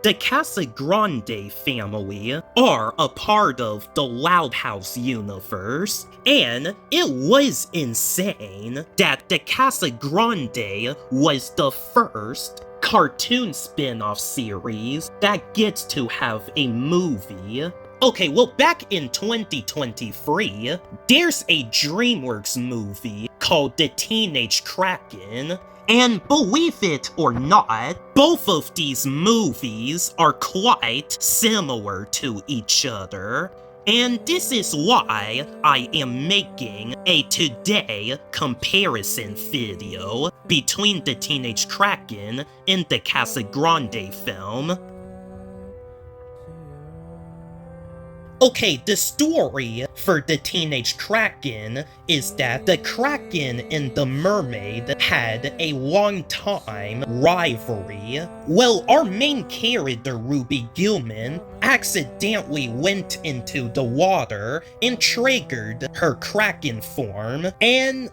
The Casagrande family are a part of the Loud House universe, and it was insane that the Casagrande was the first cartoon spin-off series that gets to have a movie. Okay, well, back in 2023, there's a DreamWorks movie called The Teenage Kraken, and believe it or not, both of these movies are quite similar to each other. And this is why I am making a today comparison video between the Teenage Kraken and the Casagrande film. Okay, the story for the Teenage Kraken is that the Kraken and the mermaid had a long-time rivalry. Well, our main character, Ruby Gilman, accidentally went into the water and triggered her Kraken form, and,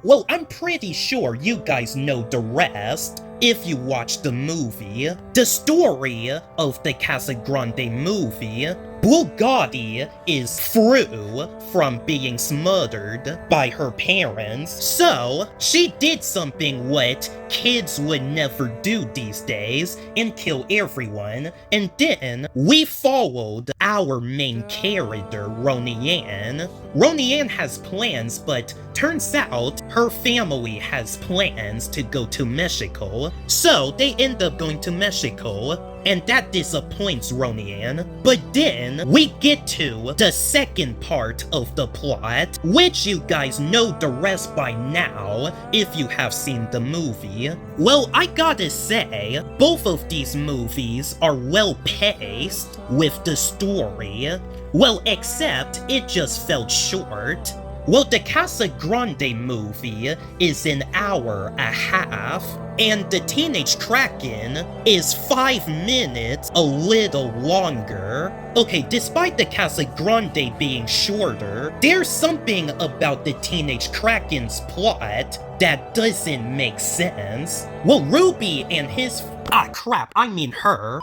well, I'm pretty sure you guys know the rest if you watch the movie. The story of the Casagrande movie, Bulgari is through from being smothered by her parents, so she did something what kids would never do these days and kill everyone, and then we followed our main character, Ronnie-Ann. Ronnie-Ann has plans, but turns out her family has plans to go to Mexico, so they end up going to Mexico, and that disappoints Ronnie-Ann. But then we get to the second part of the plot, which you guys know the rest by now if you have seen the movie. Well, I gotta say, both of these movies are well paced with the story. Well, except it just felt short. Well, the Casagrande movie is an hour and a half, and the Teenage Kraken is 5 minutes a little longer. Okay, despite the Casagrande being shorter, there's something about the Teenage Kraken's plot that doesn't make sense. Well, Ruby and his... her.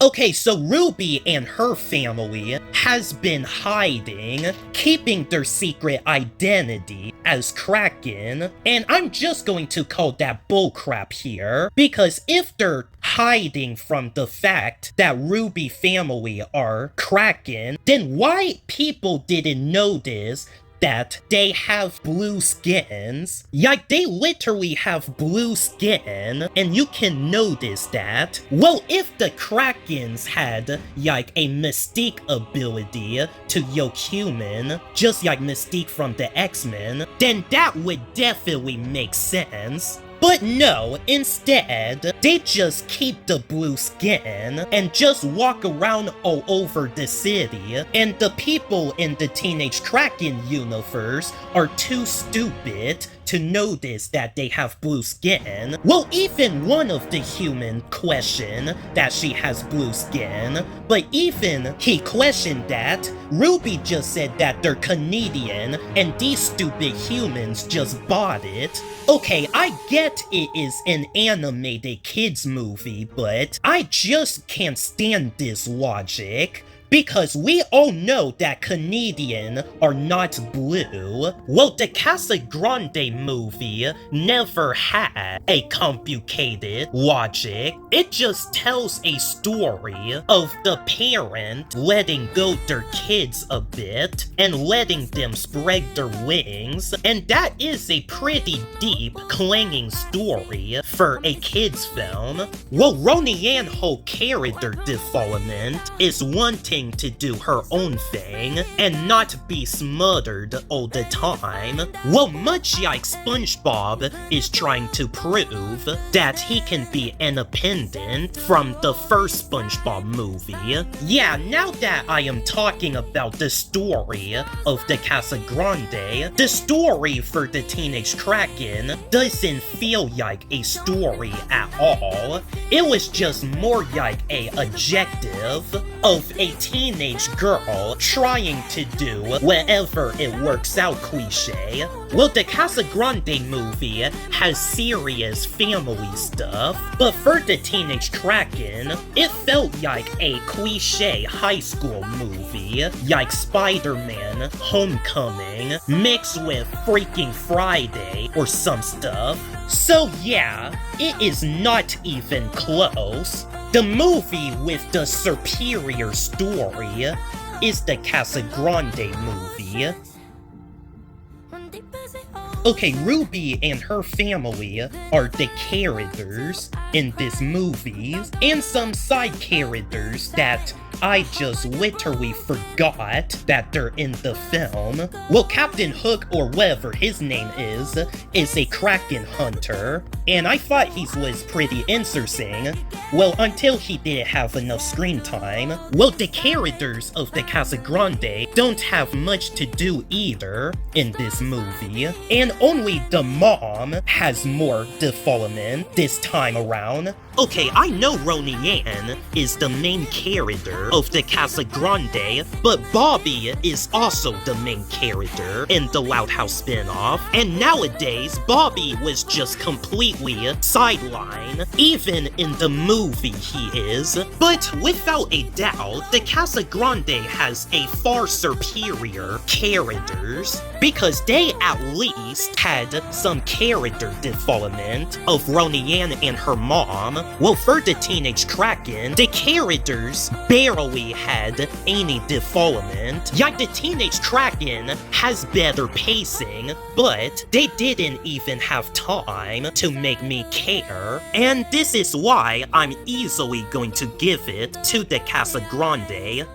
Okay, so Ruby and her family has been hiding, keeping their secret identity as Kraken, and I'm just going to call that bullcrap here, because if they're hiding from the fact that Ruby family are Kraken, then why people didn't notice that they have blue skins? Like, they literally have blue skin, and you can notice that. Well, if the Krakens had, like, a Mystique ability to yoke human, just like Mystique from the X-Men, then that would definitely make sense. But no, instead, they just keep the blue skin and just walk around all over the city, and the people in the Teenage Kraken universe are too stupid to notice that they have blue skin. Well, even one of the humans questioned that she has blue skin, but even he questioned that, Ruby just said that they're Canadian and these stupid humans just bought it. Okay, I get it is an animated kids movie, but I just can't stand this logic. Because we all know that Canadian are not blue. Well, the Casagrande movie never had a complicated logic. It just tells a story of the parent letting go their kids a bit and letting them spread their wings. And that is a pretty deep, clanging story for a kids film. Well, Ronnie-Ann's whole character development is wanting to do her own thing and not be smothered all the time. Well, much like SpongeBob is trying to prove that he can be independent from the first SpongeBob movie. Yeah, now that I am talking about the story of the Casagrande, the story for the Teenage Kraken doesn't feel like a story at all. It was just more like a objective of a teenage girl trying to do whatever it works out cliche. Well, the Casagrande movie has serious family stuff, but for the Teenage Kraken, it felt like a cliche high school movie, like Spider-Man Homecoming, mixed with Freaking Friday or some stuff. So yeah, it is not even close. The movie with the superior story is the Casagrande movie. Okay, Ruby and her family are the characters in this movie, and some side characters that I just literally forgot that they're in the film. Well, Captain Hook, or whatever his name is a Kraken hunter, and I thought he was pretty interesting. Well, until he didn't have enough screen time. Well, the characters of the Casagrande don't have much to do either in this movie, and only the mom has more development this time around. Okay, I know Ronnie Yan is the main character of the Casagrande, but Bobby is also the main character in the Loud House spinoff, and nowadays Bobby was just completely sidelined. Even in the movie he is, but without a doubt, the Casagrande has a far superior characters, because they at least had some character development of Ronnie Yan and her mom. Well, for the Teenage Kraken, the characters barely had any development. Like, the Teenage Kraken has better pacing, but they didn't even have time to make me care, and this is why I'm easily going to give it to the Casagrande.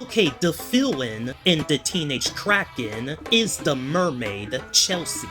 Okay, the villain in the Teenage Kraken is the mermaid, Chelsea.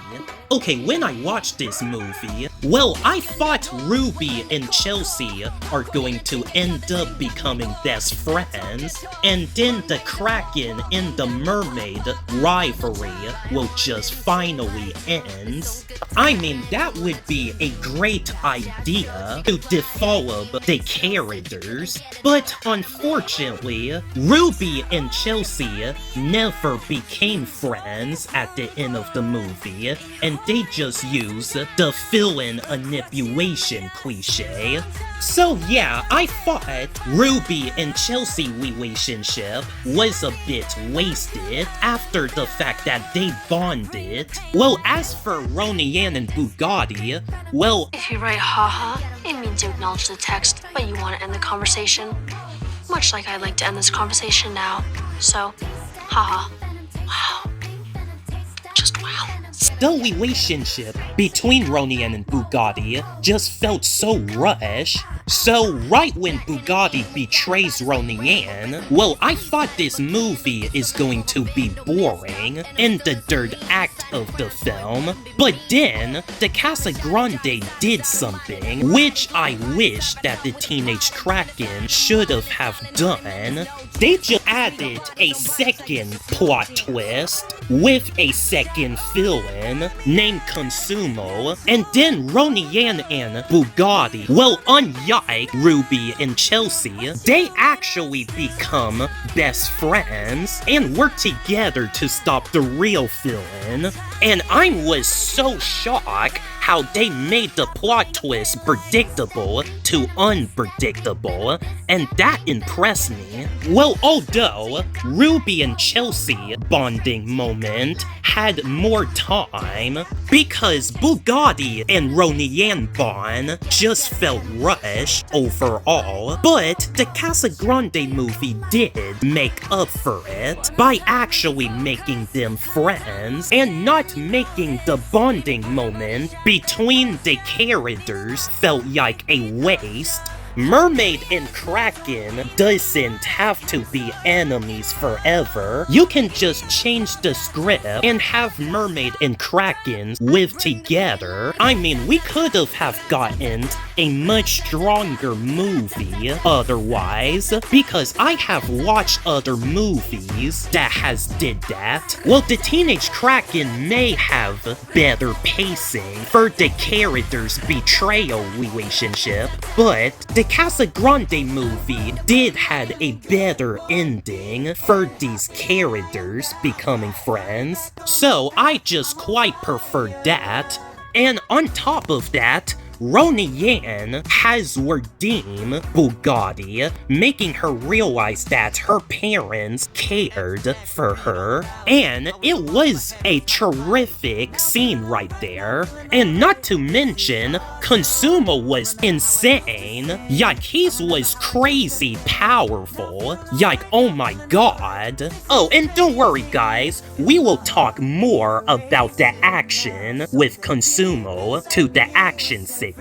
Okay, when I watched this movie, well, I thought Ruby and Chelsea are going to end up becoming best friends, and then the Kraken and the mermaid rivalry will just finally end. I mean, that would be a great idea to develop the characters, but unfortunately, Ruby and Chelsea never became friends at the end of the movie, and they just use the villain manipulation cliche. So yeah, I thought Ruby and Chelsea relationship was a bit wasted after the fact that they bonded. Well, as for Ronnie Yan and Bugatti, well... If you write haha, it means you acknowledge the text, but you want to end the conversation. Much like I'd like to end this conversation now. So, haha. Wow. Just wow. The relationship between Ronnie Yan and Bugatti just felt so rushed. So right when Bugatti betrays Ronnie Yan, well, I thought this movie is going to be boring in the third act of the film, but then the Casagrande did something which I wish that the Teenage Kraken should have done. They just added a second plot twist with a second villain named Consumo, and then Ronnie Yan and Bugatti, well, unlike Ruby and Chelsea, they actually become best friends and work together to stop the real villain. And I was so shocked how they made the plot twist predictable to unpredictable, and that impressed me. Well, although Ruby and Chelsea bonding moment had more time, because Bugatti and Ronnie Yan bond just felt rushed overall, but the Casagrande movie did make up for it by actually making them friends and not making the bonding moment between the characters felt like a waste. Mermaid and Kraken doesn't have to be enemies forever. You can just change the script and have Mermaid and Kraken live together. I mean, we could have gotten a much stronger movie otherwise, because I have watched other movies that has did that. Well, the Teenage Kraken may have better pacing for the characters' betrayal relationship, but the the Casagrande movie did had a better ending for these characters becoming friends, so I just quite prefer that. And on top of that, Ronnie Yan has redeemed Bugatti, making her realize that her parents cared for her, and it was a terrific scene right there. And not to mention, Consumo was insane. Like, he was crazy powerful. Like, oh my god. Oh, and don't worry guys, we will talk more about the action with Consumo to the action segment.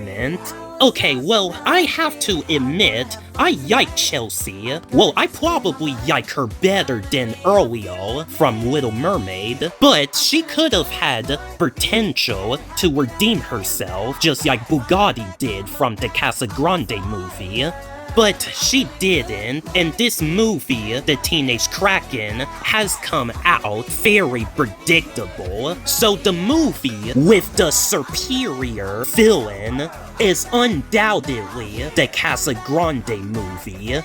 Okay, well, I have to admit, I like Chelsea. Well, I probably like her better than Ariel from Little Mermaid, but she could have had potential to redeem herself, just like Bugatti did from the Casagrande movie. But she didn't, and this movie, The Teenage Kraken, has come out very predictable. So the movie with the superior villain is undoubtedly the Casagrande movie.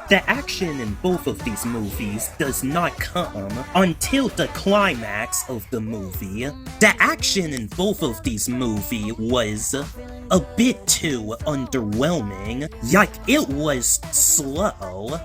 The action in both of these movies does not come until the climax of the movie. The action in both of these movies was a bit too underwhelming. Like, it was slow,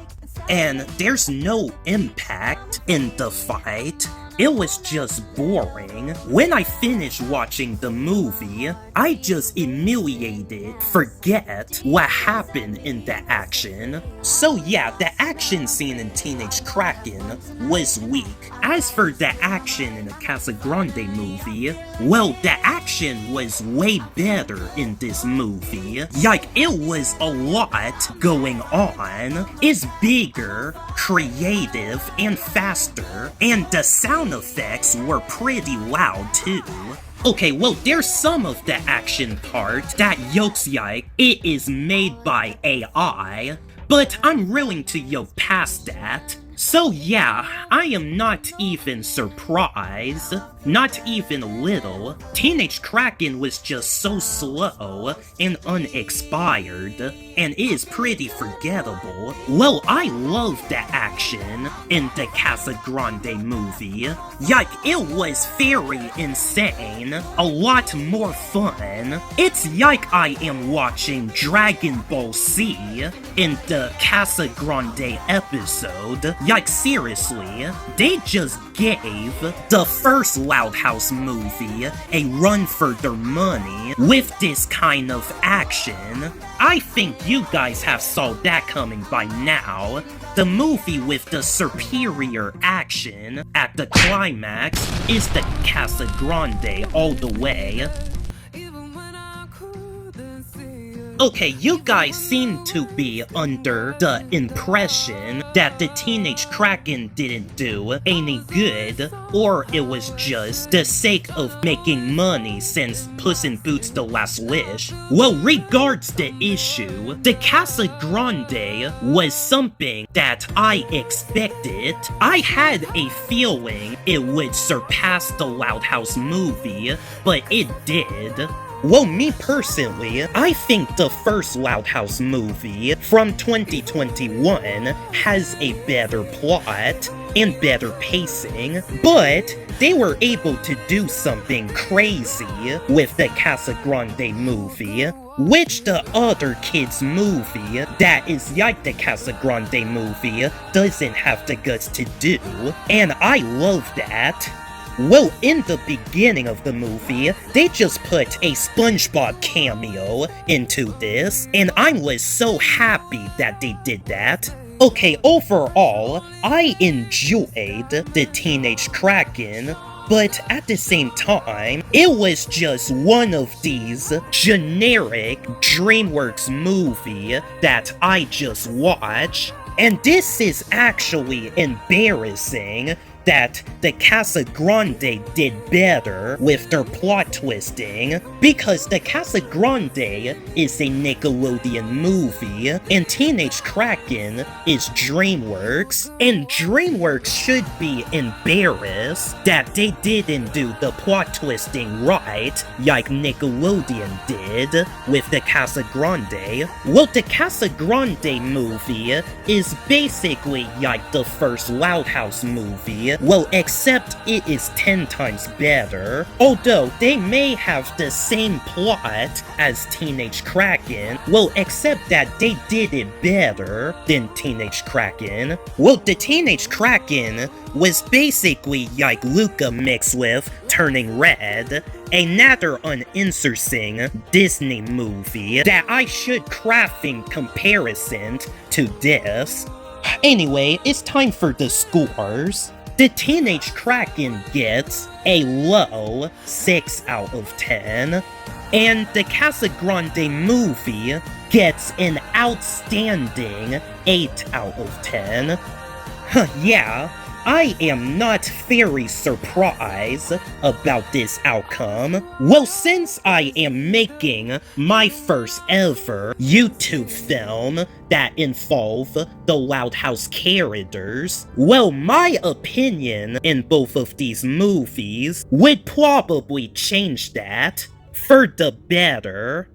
and there's no impact in the fight. It was just boring. When I finished watching the movie, I just immediately forget what happened in the action. So yeah, the action scene in Teenage Kraken was weak. As for the action in the Casagrande movie, well, the action was way better in this movie. Like, it was a lot going on. It's bigger, creative, and faster, and the sound effects were pretty loud too. Okay, well, there's some of the action part that looks like it is made by AI, but I'm willing to look past that. So yeah, I am not even surprised. Not even a little. Teenage Kraken was just so slow and uninspired, and is pretty forgettable. Well, I love the action in the Casagrande movie. Like, it was very insane, a lot more fun. It's like I am watching Dragon Ball Z in the Casagrande episode. Like, seriously, they just gave the first Loud House movie a run for their money with this kind of action. I think you guys have saw that coming by now. The movie with the superior action at the climax is the Casagrande all the way. Okay, you guys seem to be under the impression that the Teenage Kraken didn't do any good, or it was just the sake of making money since Puss in Boots: The Last Wish. Well, regards the issue, the Casagrande was something that I expected. I had a feeling it would surpass the Loud House movie, but it did. Well, me personally, I think the first Loud House movie from 2021 has a better plot and better pacing, but they were able to do something crazy with the Casagrande movie, which the other kids' movie that is like the Casagrande movie doesn't have the guts to do, and I love that. Well, in the beginning of the movie, they just put a SpongeBob cameo into this, and I was so happy that they did that. Okay, overall, I enjoyed the Teenage Kraken, but at the same time, it was just one of these generic DreamWorks movie that I just watched. And this is actually embarrassing that the Casagrande did better with their plot twisting, because the Casagrande is a Nickelodeon movie, and Teenage Kraken is DreamWorks, and DreamWorks should be embarrassed that they didn't do the plot twisting right like Nickelodeon did with the Casagrande. Well, the Casagrande movie is basically like the first Loud House movie, well, except it is 10 times better. Although they may have the same plot as Teenage Kraken, well, except that they did it better than Teenage Kraken. Well, the Teenage Kraken was basically like Luca mixed with Turning Red, another uninteresting Disney movie that I should craft in comparison to this. Anyway, it's time for the scores. The Teenage Kraken gets a low 6 out of 10, and the Casagrande movie gets an outstanding 8 out of 10. Yeah, I am not very surprised about this outcome. Well, since I am making my first ever YouTube film that involve the Loud House characters, well, my opinion in both of these movies would probably change that for the better.